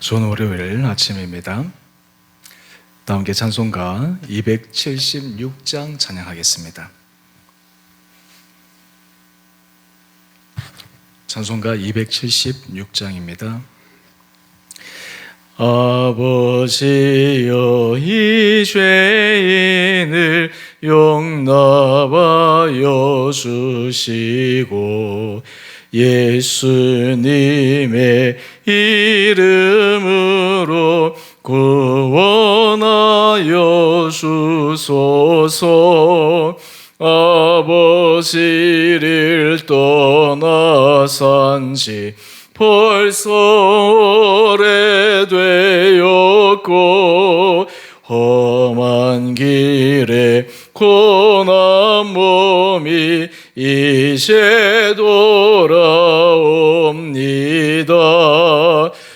좋은 월요일 아침입니다. 다 함께 찬송가 276장 찬양하겠습니다. 찬송가 276장입니다. 아버지여 이 죄인을 용납하여 주시고 예수님의 이름으로 구원하여 주소서. 아버지를 떠나산지 벌써 오래되었고 험한 길에 고난 몸이 이제 돌아옵니다.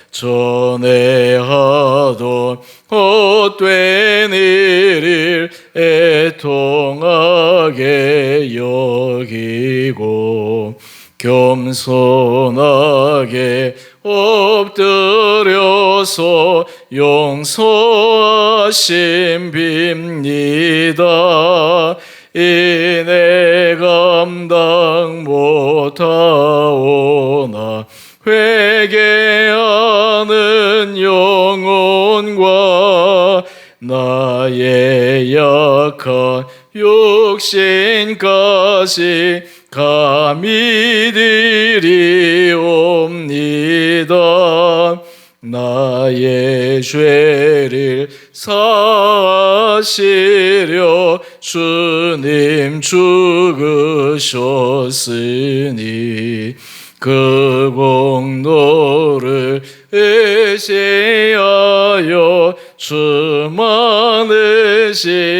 전에 하던 헛된 일을 애통하게 여기고 겸손하게 엎드려서 용서하심 빕니다. 이내 감당 못하오나 회개하는 영혼과 나의 약한 육신까지 감히 드리옵니다. 나의 죄를 사하시려 주님 죽으셨으니 그 공로를 의지하여 주만 의지합니다.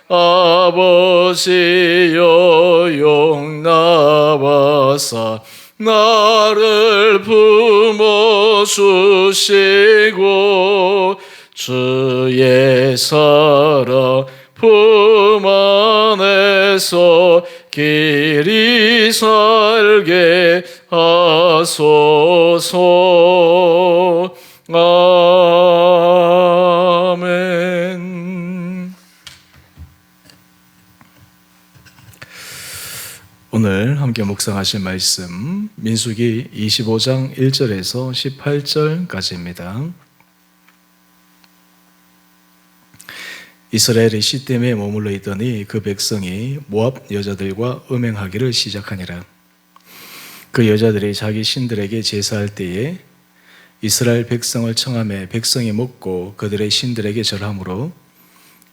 아버지여 용납하사 나를 품어주시고 주의 사랑 품 안에서 길이 살게 하소서. 아멘. 오늘 함께 묵상하실 말씀 민수기 25장 1절에서 18절까지입니다. 이스라엘이 시딤에 머물러 있더니 그 백성이 모압 여자들과 음행하기를 시작하니라. 그 여자들이 자기 신들에게 제사할 때에 이스라엘 백성을 청하매 백성이 먹고 그들의 신들에게 절하므로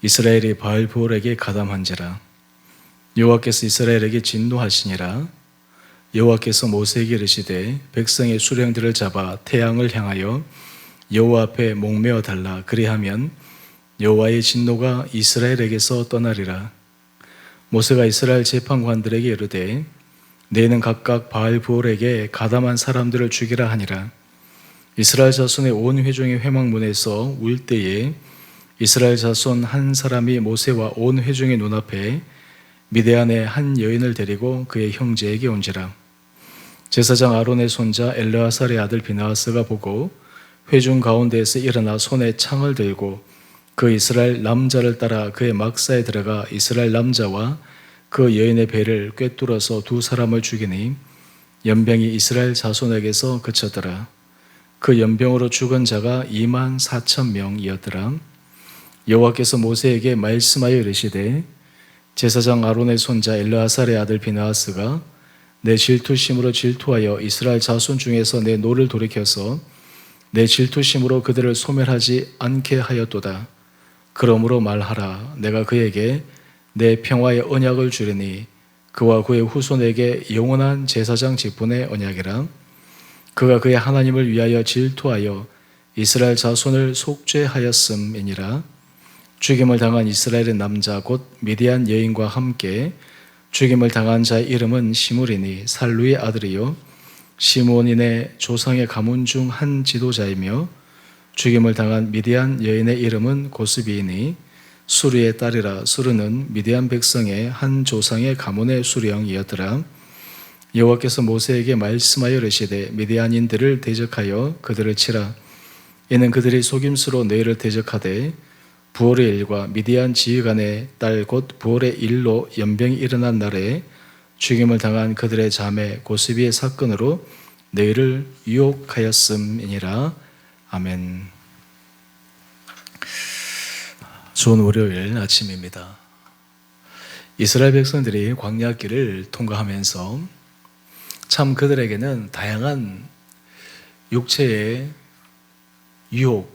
이스라엘이 바알브올에게 가담한지라. 여호와께서 이스라엘에게 진노하시니라. 여호와께서 모세에게 이르시되 백성의 수령들을 잡아 태양을 향하여 여호와 앞에 목매어 달라. 그리하면 여호와의 진노가 이스라엘에게서 떠나리라. 모세가 이스라엘 재판관들에게 이르되 너희는 각각 바알브올에게 가담한 사람들을 죽이라 하니라. 이스라엘 자손의 온 회중이 회막문에서 울 때에 이스라엘 자손 한 사람이 모세와 온 회중의 눈앞에 미디안의 한 여인을 데리고 그의 형제에게 온지라. 제사장 아론의 손자 엘르아살의 아들 비나하스가 보고 회중 가운데에서 일어나 손에 창을 들고 그 이스라엘 남자를 따라 그의 막사에 들어가 이스라엘 남자와 그 여인의 배를 꿰뚫어서 두 사람을 죽이니 연병이 이스라엘 자손에게서 그쳤더라. 그 연병으로 죽은 자가 24,000명이었더라. 여호와께서 모세에게 말씀하여 이르시되 제사장 아론의 손자 엘르아살의 아들 비나하스가 내 질투심으로 질투하여 이스라엘 자손 중에서 내 노를 돌이켜서 내 질투심으로 그들을 소멸하지 않게 하였도다. 그러므로 말하라. 내가 그에게 내 평화의 언약을 주리니 그와 그의 후손에게 영원한 제사장 직분의 언약이라. 그가 그의 하나님을 위하여 질투하여 이스라엘 자손을 속죄하였음이니라. 죽임을 당한 이스라엘의 남자 곧 미디안 여인과 함께 죽임을 당한 자의 이름은 시므리니 살루의 아들이요 시므온인의 조상의 가문 중 한 지도자이며 죽임을 당한 미디안 여인의 이름은 고스비이니 수르의 딸이라. 수르는 미디안 백성의 한 조상의 가문의 수령이었더라. 여호와께서 모세에게 말씀하여 이르시되 미디안인들을 대적하여 그들을 치라. 이는 그들이 속임수로 너희를 대적하되 부올의 일과 미디안 지휘관의 딸 곧 부올의 일로 연병이 일어난 날에 죽임을 당한 그들의 자매 고스비의 사건으로 너희를 유혹하였음이니라. 아멘. 좋은 월요일 아침입니다. 이스라엘 백성들이 광야길을 통과하면서 참 그들에게는 다양한 육체의 유혹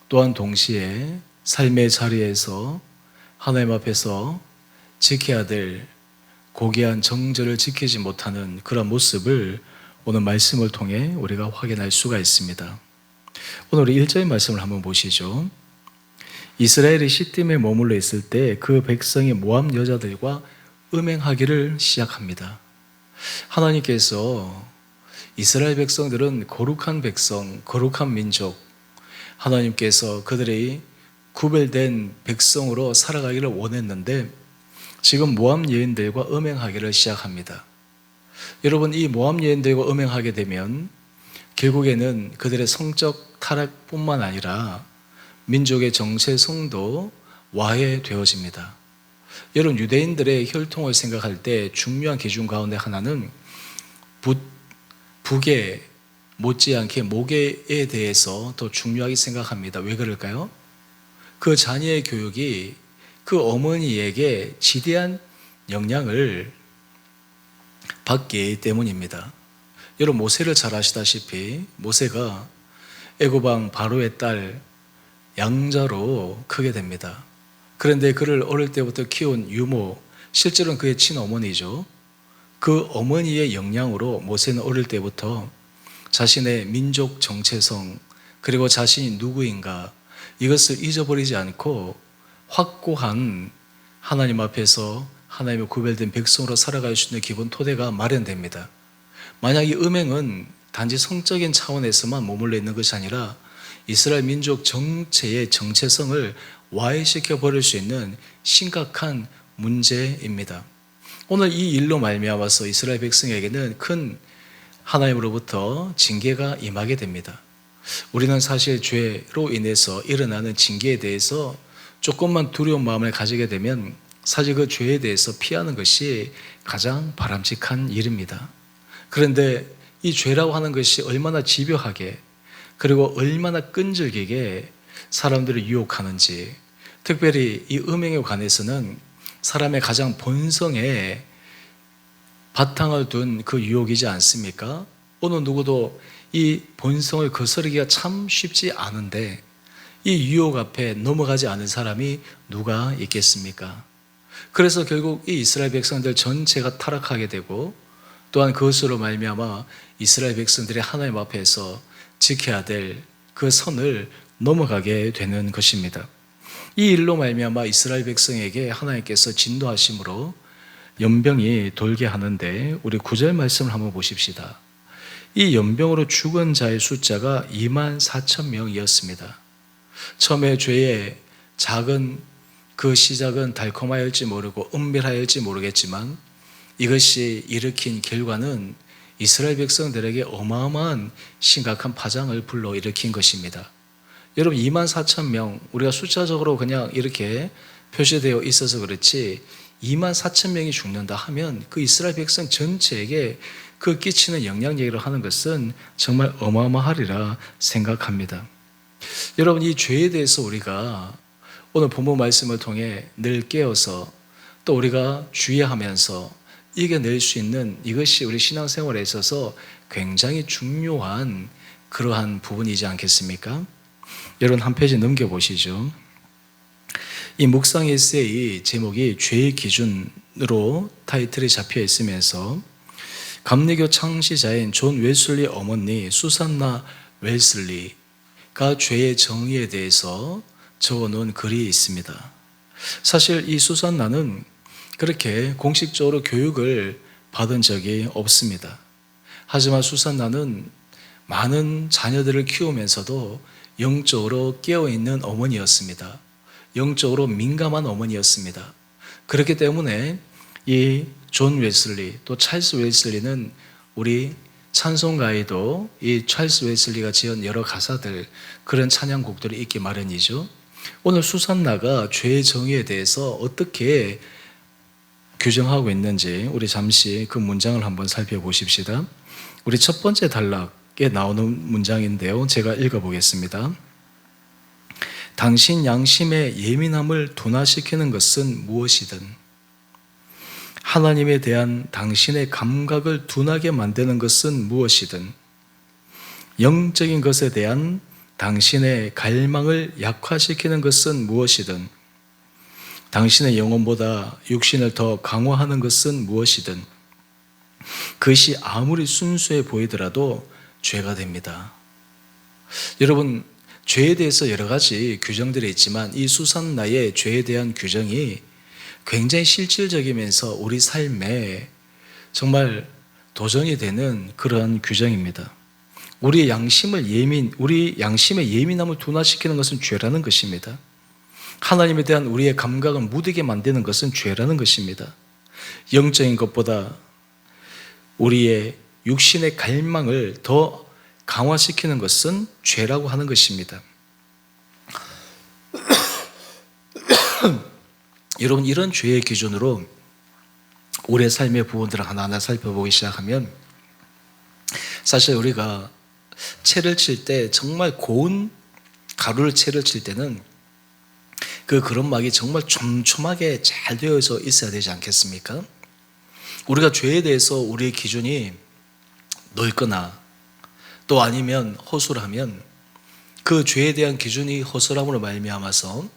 또한 동시에 삶의 자리에서 하나님 앞에서 지켜야 될 고귀한 정절을 지키지 못하는 그런 모습을 오늘 말씀을 통해 우리가 확인할 수가 있습니다. 오늘 우리 1절의 말씀을 한번 보시죠. 이스라엘이 시딤에 머물러 있을 때 그 백성이 모압 여자들과 음행하기를 시작합니다. 하나님께서 이스라엘 백성들은 거룩한 백성, 거룩한 민족, 하나님께서 그들이 구별된 백성으로 살아가기를 원했는데 지금 모압 여인들과 음행하기를 시작합니다. 여러분, 이 모압 여인들과 음행하게 되면 결국에는 그들의 성적 타락뿐만 아니라 민족의 정체성도 와해되어집니다. 여러분, 유대인들의 혈통을 생각할 때 중요한 기준 가운데 하나는 북에 못지않게 모계에 대해서 더 중요하게 생각합니다. 왜 그럴까요? 그 자녀의 교육이 그 어머니에게 지대한 영향을 받기 때문입니다. 여러분, 모세를 잘 아시다시피 모세가 애굽 왕 바로의 딸 양자로 크게 됩니다. 그런데 그를 어릴 때부터 키운 유모, 실제로는 그의 친어머니죠. 그 어머니의 영향으로 모세는 어릴 때부터 자신의 민족 정체성 그리고 자신이 누구인가 이것을 잊어버리지 않고 확고한 하나님 앞에서 하나님의 구별된 백성으로 살아갈 수 있는 기본 토대가 마련됩니다. 만약 이 음행은 단지 성적인 차원에서만 머물러 있는 것이 아니라 이스라엘 민족 전체의 정체성을 와해시켜 버릴 수 있는 심각한 문제입니다. 오늘 이 일로 말미암아서 이스라엘 백성에게는 큰 하나님으로부터 징계가 임하게 됩니다. 우리는 사실 죄로 인해서 일어나는 징계에 대해서 조금만 두려운 마음을 가지게 되면 사실 그 죄에 대해서 피하는 것이 가장 바람직한 일입니다. 그런데 이 죄라고 하는 것이 얼마나 집요하게 그리고 얼마나 끈질기게 사람들을 유혹하는지, 특별히 이 음행에 관해서는 사람의 가장 본성에 바탕을 둔 그 유혹이지 않습니까? 어느 누구도 이 본성을 거스르기가 참 쉽지 않은데 이 유혹 앞에 넘어가지 않은 사람이 누가 있겠습니까? 그래서 결국 이 이스라엘 백성들 전체가 타락하게 되고 또한 그것으로 말미암아 이스라엘 백성들이 하나님 앞에서 지켜야 될 그 선을 넘어가게 되는 것입니다. 이 일로 말미암아 이스라엘 백성에게 하나님께서 진노하심으로 연병이 돌게 하는데 우리 9절 말씀을 한번 보십시다. 이 연병으로 죽은 자의 숫자가 24,000명이었습니다. 처음에 죄의 작은 그 시작은 달콤하였을지 모르고 은밀하였을지 모르겠지만 이것이 일으킨 결과는 이스라엘 백성들에게 어마어마한 심각한 파장을 불러일으킨 것입니다. 여러분, 24,000명, 우리가 숫자적으로 그냥 이렇게 표시되어 있어서 그렇지 24,000명이 죽는다 하면 그 이스라엘 백성 전체에게 그 끼치는 영향력을 하는 것은 정말 어마어마하리라 생각합니다. 여러분, 이 죄에 대해서 우리가 오늘 본문 말씀을 통해 늘 깨어서 또 우리가 주의하면서 이겨낼 수 있는 이것이 우리 신앙생활에 있어서 굉장히 중요한 그러한 부분이지 않겠습니까? 여러분, 한 페이지 넘겨보시죠. 이 묵상 에세이 제목이 죄의 기준으로 타이틀이 잡혀 있으면서 감리교 창시자인 존 웨슬리 어머니 수산나 웨슬리가 죄의 정의에 대해서 적어놓은 글이 있습니다. 사실 이 수산나는 그렇게 공식적으로 교육을 받은 적이 없습니다. 하지만 수산나는 많은 자녀들을 키우면서도 영적으로 깨어있는 어머니였습니다. 영적으로 민감한 어머니였습니다. 그렇기 때문에 이 존 웨슬리 또 찰스 웨슬리는 우리 찬송가에도 이 찰스 웨슬리가 지은 여러 가사들, 그런 찬양곡들이 있기 마련이죠. 오늘 수산나가 죄의 정의에 대해서 어떻게 규정하고 있는지 우리 잠시 그 문장을 한번 살펴보십시다. 우리 첫 번째 단락에 나오는 문장인데요, 제가 읽어보겠습니다. 당신 양심의 예민함을 둔화시키는 것은 무엇이든, 하나님에 대한 당신의 감각을 둔하게 만드는 것은 무엇이든, 영적인 것에 대한 당신의 갈망을 약화시키는 것은 무엇이든, 당신의 영혼보다 육신을 더 강화하는 것은 무엇이든, 그것이 아무리 순수해 보이더라도 죄가 됩니다. 여러분, 죄에 대해서 여러 가지 규정들이 있지만 이 수산나의 죄에 대한 규정이 굉장히 실질적이면서 우리 삶에 정말 도전이 되는 그런 규정입니다. 우리 양심의 예민함을 둔화시키는 것은 죄라는 것입니다. 하나님에 대한 우리의 감각을 무디게 만드는 것은 죄라는 것입니다. 영적인 것보다 우리의 육신의 갈망을 더 강화시키는 것은 죄라고 하는 것입니다. 여러분, 이런 죄의 기준으로 우리의 삶의 부분들을 하나하나 살펴보기 시작하면, 사실 우리가 채를 칠 때, 정말 고운 가루를 채를 칠 때는 그 그런막이 정말 촘촘하게 잘 되어져 있어야 되지 않겠습니까? 우리가 죄에 대해서 우리의 기준이 넓거나 또 아니면 허술하면 그 죄에 대한 기준이 허술함으로 말미암아서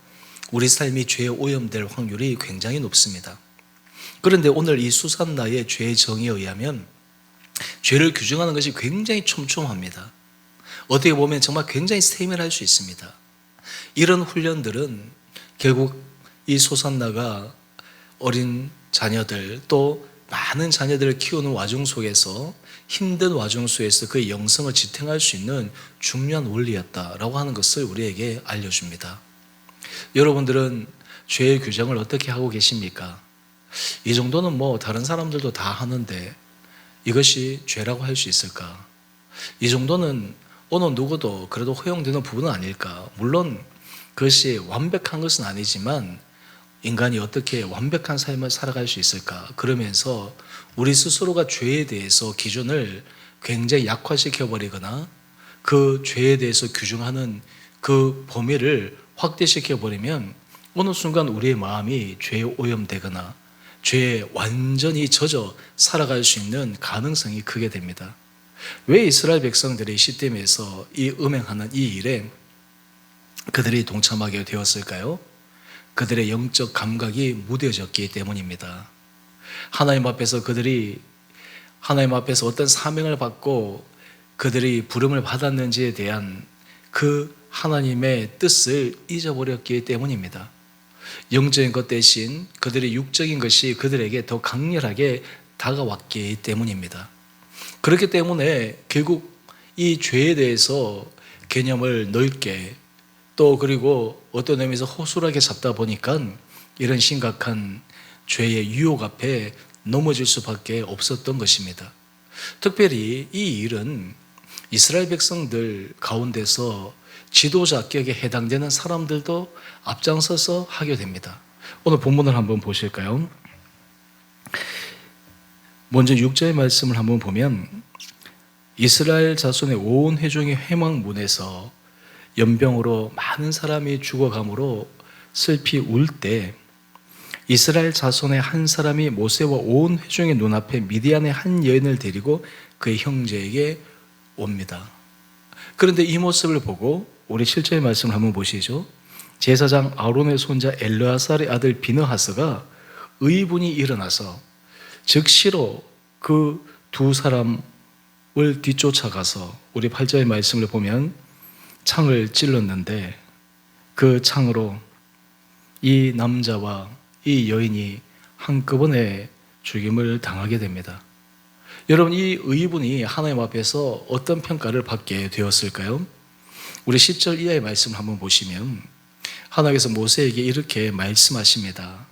우리 삶이 죄에 오염될 확률이 굉장히 높습니다. 그런데 오늘 이 수산나의 죄의 정의에 의하면 죄를 규정하는 것이 굉장히 촘촘합니다. 어떻게 보면 정말 굉장히 세밀할 수 있습니다. 이런 훈련들은 결국 이 수산나가 어린 자녀들 또 많은 자녀들을 키우는 와중 속에서, 힘든 와중 속에서 그의 영성을 지탱할 수 있는 중요한 원리였다라고 하는 것을 우리에게 알려줍니다. 여러분들은 죄의 규정을 어떻게 하고 계십니까? 이 정도는 뭐 다른 사람들도 다 하는데 이것이 죄라고 할 수 있을까? 이 정도는 어느 누구도 그래도 허용되는 부분은 아닐까? 물론 그것이 완벽한 것은 아니지만 인간이 어떻게 완벽한 삶을 살아갈 수 있을까? 그러면서 우리 스스로가 죄에 대해서 기준을 굉장히 약화시켜버리거나 그 죄에 대해서 규정하는 그 범위를 확대시켜버리면 어느 순간 우리의 마음이 죄에 오염되거나 죄에 완전히 젖어 살아갈 수 있는 가능성이 크게 됩니다. 왜 이스라엘 백성들이 시딤에서 이 음행하는 이 일에 그들이 동참하게 되었을까요? 그들의 영적 감각이 무뎌졌기 때문입니다. 하나님 앞에서 그들이 하나님 앞에서 어떤 사명을 받고 그들이 부름을 받았는지에 대한 그 하나님의 뜻을 잊어버렸기 때문입니다. 영적인 것 대신 그들의 육적인 것이 그들에게 더 강렬하게 다가왔기 때문입니다. 그렇기 때문에 결국 이 죄에 대해서 개념을 넓게 또 그리고 어떤 의미에서 허술하게 잡다 보니까 이런 심각한 죄의 유혹 앞에 넘어질 수밖에 없었던 것입니다. 특별히 이 일은 이스라엘 백성들 가운데서 지도자격에 해당되는 사람들도 앞장서서 하게 됩니다. 오늘 본문을 한번 보실까요? 먼저 6절의 말씀을 한번 보면, 이스라엘 자손의 온 회중이 회막문에서 연병으로 많은 사람이 죽어가므로 슬피 울 때 이스라엘 자손의 한 사람이 모세와 온 회중의 눈앞에 미디안의 한 여인을 데리고 그의 형제에게 옵니다. 그런데 이 모습을 보고 우리 7절의 말씀을 한번 보시죠. 제사장 아론의 손자 엘르아살의 아들 비느하스가 의분이 일어나서 즉시로 그 두 사람을 뒤쫓아가서 우리 8절의 말씀을 보면 창을 찔렀는데 그 창으로 이 남자와 이 여인이 한꺼번에 죽임을 당하게 됩니다. 여러분, 이 의분이 하나님 앞에서 어떤 평가를 받게 되었을까요? 우리 10절 이하의 말씀을 한번 보시면 하나님께서 모세에게 이렇게 말씀하십니다.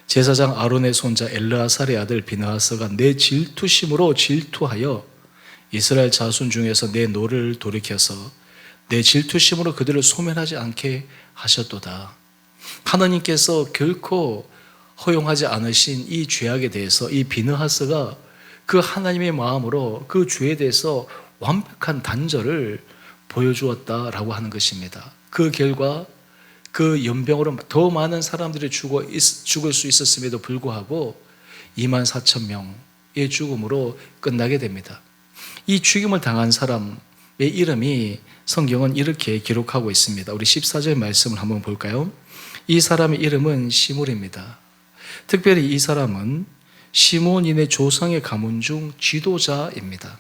제사장 아론의 손자 엘르아살의 아들 비느하스가 내 질투심으로 질투하여 이스라엘 자손 중에서 내 노를 돌이켜서 내 질투심으로 그들을 소멸하지 않게 하셨도다. 하나님께서 결코 허용하지 않으신 이 죄악에 대해서 이 비느하스가 그 하나님의 마음으로 그 죄에 대해서 완벽한 단절을 보여주었다라고 하는 것입니다. 그 결과 그 연병으로 더 많은 사람들이 죽을 수 있었음에도 불구하고 2만 4천 명의 죽음으로 끝나게 됩니다. 이 죽임을 당한 사람의 이름이 성경은 이렇게 기록하고 있습니다. 우리 14절 말씀을 한번 볼까요? 이 사람의 이름은 시므리입니다. 특별히 이 사람은 시므온인의 조상의 가문 중 지도자입니다.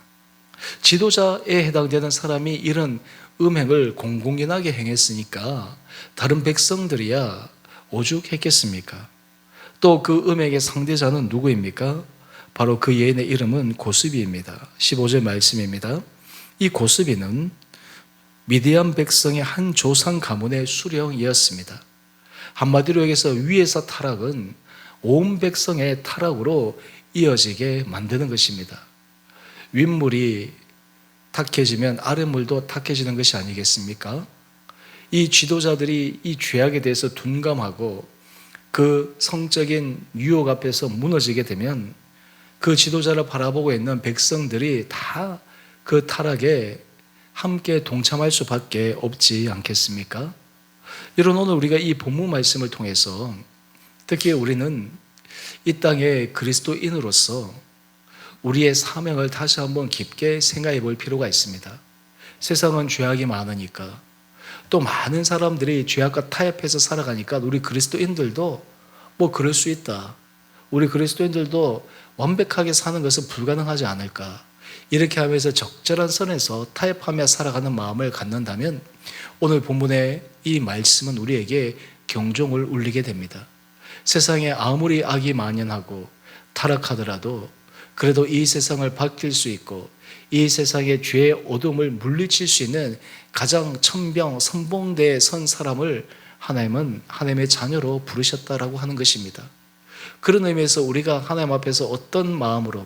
지도자에 해당되는 사람이 이런 음행을 공공연하게 행했으니까 다른 백성들이야 오죽했겠습니까? 또 그 음행의 상대자는 누구입니까? 바로 그 여인의 이름은 고스비입니다. 15절 말씀입니다. 이 고스비는 미디안 백성의 한 조상 가문의 수령이었습니다. 한마디로 여기서 위에서 타락은 온 백성의 타락으로 이어지게 만드는 것입니다. 윗물이 탁해지면 아랫물도 탁해지는 것이 아니겠습니까? 이 지도자들이 이 죄악에 대해서 둔감하고 그 성적인 유혹 앞에서 무너지게 되면 그 지도자를 바라보고 있는 백성들이 다 그 타락에 함께 동참할 수밖에 없지 않겠습니까? 이런 오늘 우리가 이 본문 말씀을 통해서 특히 우리는 이 땅의 그리스도인으로서 우리의 사명을 다시 한번 깊게 생각해 볼 필요가 있습니다. 세상은 죄악이 많으니까 또 많은 사람들이 죄악과 타협해서 살아가니까 우리 그리스도인들도 뭐 그럴 수 있다. 우리 그리스도인들도 완벽하게 사는 것은 불가능하지 않을까. 이렇게 하면서 적절한 선에서 타협하며 살아가는 마음을 갖는다면 오늘 본문의 이 말씀은 우리에게 경종을 울리게 됩니다. 세상에 아무리 악이 만연하고 타락하더라도 그래도 이 세상을 바뀔 수 있고 이 세상의 죄의 어둠을 물리칠 수 있는 가장 천병 선봉대에 선 사람을 하나님은 하나님의 자녀로 부르셨다라고 하는 것입니다. 그런 의미에서 우리가 하나님 앞에서 어떤 마음으로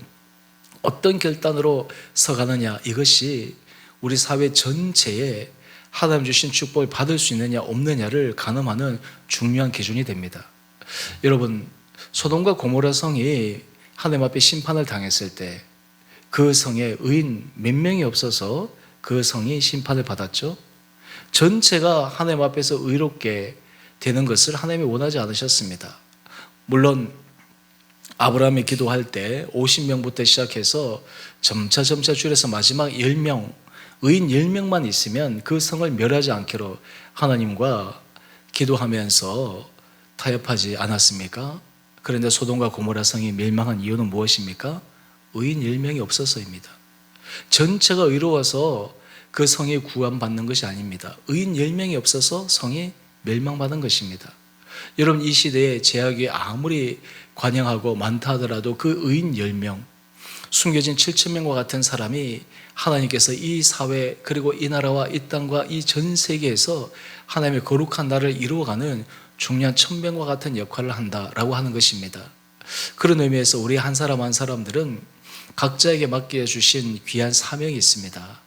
어떤 결단으로 서가느냐, 이것이 우리 사회 전체에 하나님 주신 축복을 받을 수 있느냐 없느냐를 가늠하는 중요한 기준이 됩니다. 여러분, 소돔과 고모라 성이 하나님 앞에 심판을 당했을 때 그 성에 의인 몇 명이 없어서 그 성이 심판을 받았죠. 전체가 하나님 앞에서 의롭게 되는 것을 하나님이 원하지 않으셨습니다. 물론 아브라함이 기도할 때 50명부터 시작해서 점차 줄여서 마지막 10명, 의인 10명만 있으면 그 성을 멸하지 않기로 하나님과 기도하면서 타협하지 않았습니까? 그런데 소돔과 고모라 성이 멸망한 이유는 무엇입니까? 의인 10명이 없어서입니다. 전체가 의로워서 그 성이 구원받는 것이 아닙니다. 의인 10명이 없어서 성이 멸망받은 것입니다. 여러분, 이 시대에 죄악이 아무리 관영하고 많다 하더라도 그 의인 10명, 숨겨진 7,000명과 같은 사람이 하나님께서 이 사회 그리고 이 나라와 이 땅과 이 전 세계에서 하나님의 거룩한 나라를 이루어가는 중요한 천병과 같은 역할을 한다라고 하는 것입니다. 그런 의미에서 우리 한 사람 한 사람들은 각자에게 맡겨주신 귀한 사명이 있습니다.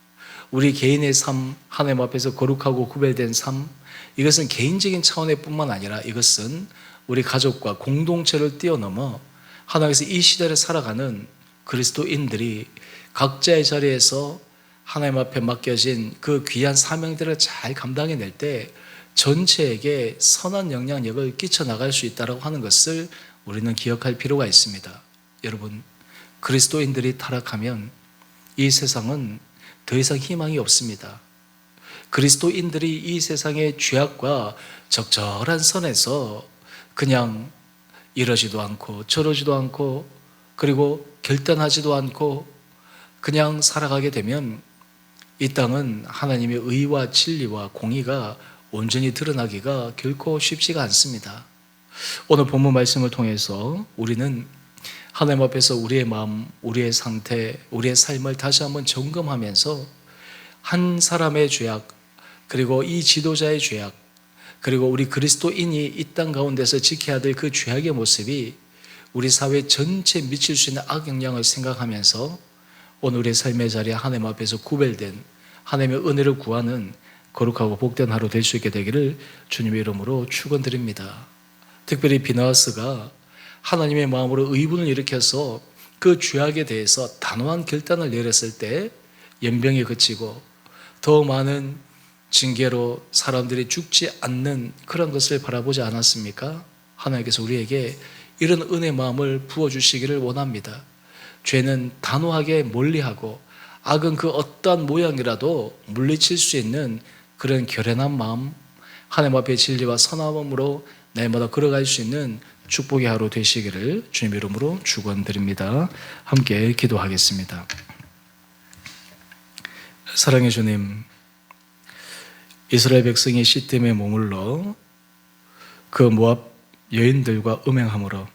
우리 개인의 삶, 하나님 앞에서 거룩하고 구별된 삶, 이것은 개인적인 차원의 뿐만 아니라 이것은 우리 가족과 공동체를 뛰어넘어 하나님께서 이 시대를 살아가는 그리스도인들이 각자의 자리에서 하나님 앞에 맡겨진 그 귀한 사명들을 잘 감당해낼 때 전체에게 선한 영향력을 끼쳐나갈 수 있다고 하는 것을 우리는 기억할 필요가 있습니다. 여러분, 그리스도인들이 타락하면 이 세상은 더 이상 희망이 없습니다. 그리스도인들이 이 세상의 죄악과 적절한 선에서 그냥 이러지도 않고 저러지도 않고 그리고 결단하지도 않고 그냥 살아가게 되면 이 땅은 하나님의 의와 진리와 공의가 온전히 드러나기가 결코 쉽지가 않습니다. 오늘 본문 말씀을 통해서 우리는 하나님 앞에서 우리의 마음, 우리의 상태, 우리의 삶을 다시 한번 점검하면서 한 사람의 죄악, 그리고 이 지도자의 죄악, 그리고 우리 그리스도인이 이 땅 가운데서 지켜야 될 그 죄악의 모습이 우리 사회 전체에 미칠 수 있는 악영향을 생각하면서 오늘 우리의 삶의 자리에 하나님 앞에서 구별된 하나님의 은혜를 구하는 거룩하고 복된 하루 될 수 있게 되기를 주님의 이름으로 축원드립니다. 특별히 비나하스가 하나님의 마음으로 의분을 일으켜서 그 죄악에 대해서 단호한 결단을 내렸을 때 연병이 그치고 더 많은 징계로 사람들이 죽지 않는 그런 것을 바라보지 않았습니까? 하나님께서 우리에게 이런 은혜 마음을 부어주시기를 원합니다. 죄는 단호하게 멀리하고 악은 그 어떠한 모양이라도 물리칠 수 있는 그런 결연한 마음, 하나님 앞에 진리와 선함으로 날마다 걸어갈 수 있는 축복의 하루 되시기를 주님 이름으로 축원드립니다. 함께 기도하겠습니다. 사랑의 주님, 이스라엘 백성이 시딤에 머물러 그 모압 여인들과 음행함으로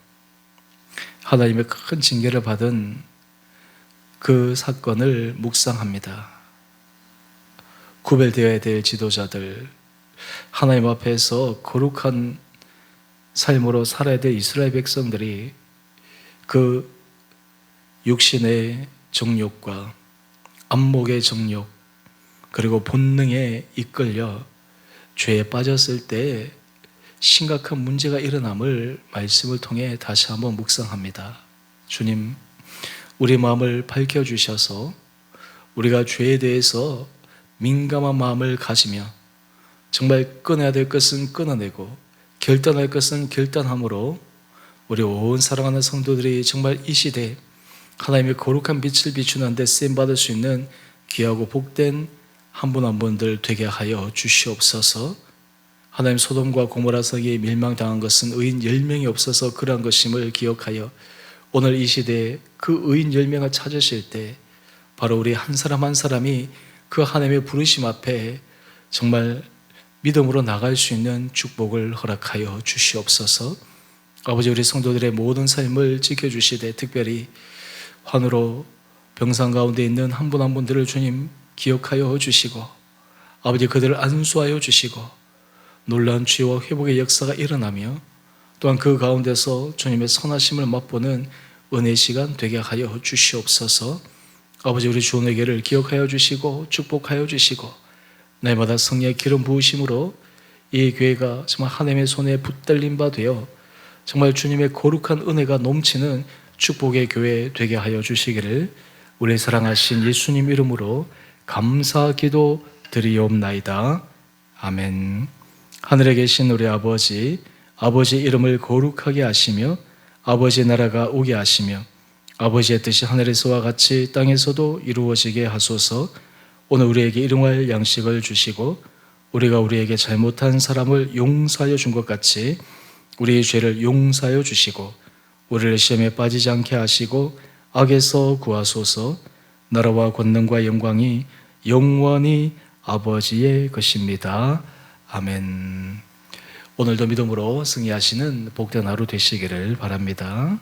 하나님의 큰 징계를 받은 그 사건을 묵상합니다. 구별되어야 될 지도자들, 하나님 앞에서 거룩한 삶으로 살아야 될 이스라엘 백성들이 그 육신의 정욕과 안목의 정욕 그리고 본능에 이끌려 죄에 빠졌을 때 심각한 문제가 일어남을 말씀을 통해 다시 한번 묵상합니다. 주님, 우리 마음을 밝혀주셔서 우리가 죄에 대해서 민감한 마음을 가지며 정말 끊어야 될 것은 끊어내고 결단할 것은 결단함으로 우리 온 사랑하는 성도들이 정말 이 시대에 하나님의 거룩한 빛을 비추는 데 쓰임받을 수 있는 귀하고 복된 한 분 한 분들 되게 하여 주시옵소서. 하나님, 소돔과 고모라 성이 멸망당한 것은 의인 10명이 없어서 그러한 것임을 기억하여 오늘 이 시대에 그 의인 10명을 찾으실 때 바로 우리 한 사람 한 사람이 그 하나님의 부르심 앞에 정말 믿음으로 나갈 수 있는 축복을 허락하여 주시옵소서. 아버지, 우리 성도들의 모든 삶을 지켜주시되 특별히 환우로 병상 가운데 있는 한 분 한 분들을 주님 기억하여 주시고 아버지, 그들을 안수하여 주시고 놀라운 치유와 회복의 역사가 일어나며 또한 그 가운데서 주님의 선하심을 맛보는 은혜 시간 되게 하여 주시옵소서. 아버지, 우리 주원에게를 기억하여 주시고 축복하여 주시고 날마다 성령의 기름 부으심으로 이 교회가 정말 하나님의 손에 붙들린 바 되어 정말 주님의 거룩한 은혜가 넘치는 축복의 교회 되게 하여 주시기를 우리 사랑하신 예수님 이름으로 감사 기도 드리옵나이다. 아멘. 하늘에 계신 우리 아버지, 아버지 이름을 거룩하게 하시며 아버지의 나라가 오게 하시며 아버지의 뜻이 하늘에서와 같이 땅에서도 이루어지게 하소서. 오늘 우리에게 일용할 양식을 주시고 우리가 우리에게 잘못한 사람을 용서하여 준 것 같이 우리의 죄를 용서하여 주시고 우리를 시험에 빠지지 않게 하시고 악에서 구하소서. 나라와 권능과 영광이 영원히 아버지의 것입니다. 아멘. 오늘도 믿음으로 승리하시는 복된 하루 되시기를 바랍니다.